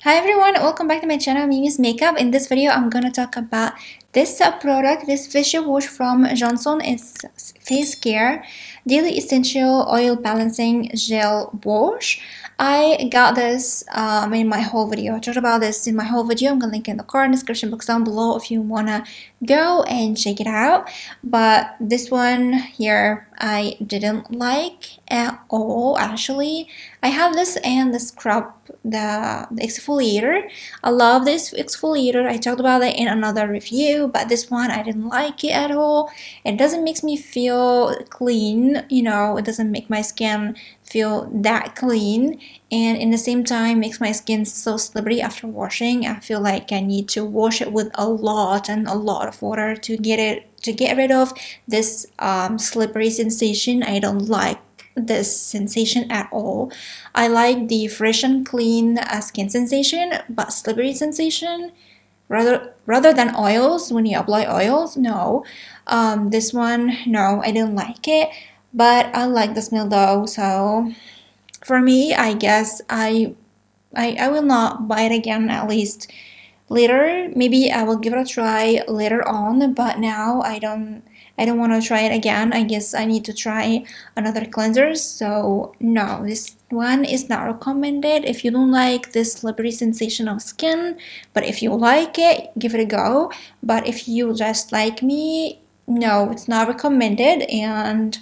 Hi everyone, welcome back to my channel. Mimi's Makeup. In this video, I'm gonna talk about this product, this facial wash from Johnson. It's face care daily essential oil balancing gel wash. I got this in my whole video. I talked about this in my whole video. I'm gonna link in the card description box down below if you wanna go and check it out. But this one here I didn't like at all. Actually, I have this and the scrub, the exfoliator. I love this exfoliator. I talked about it in another review, but this one I didn't like it at all. It doesn't make me feel clean, it doesn't make my skin feel that clean, and in the same time makes my skin so slippery after washing. I feel like I need to wash it with a lot of water to get rid of this slippery sensation. I don't like this sensation at all. I like the fresh and clean skin sensation, but slippery sensation rather than oils. When you apply oils, no. This one, no, I didn't like it, but I like the smell though. So for me, I guess I will not buy it again, at least later. Maybe I will give it a try later on, but now I don't want to try it again. I guess I need to try another cleanser. So no, this one is not recommended if you don't like this slippery sensation of skin. But if you like it, give it a go. But if you just like me, no, it's not recommended. And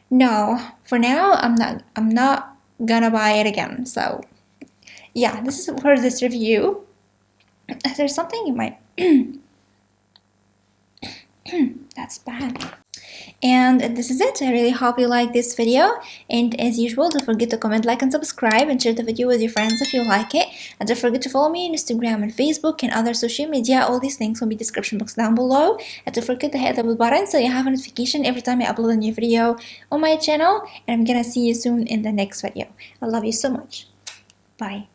no, for now I'm not gonna buy it again. So yeah, this is for this review. There's something in my that's bad. And this is it. I really hope you like this video, and as usual, don't forget to comment, like, and subscribe, and share the video with your friends if you like it. And don't forget to follow me on Instagram and Facebook and other social media. All these links will be in the description box down below. And don't forget to hit the bell button so you have a notification every time I upload a new video on my channel. And I'm gonna see you soon in the next video. I love you so much. Bye.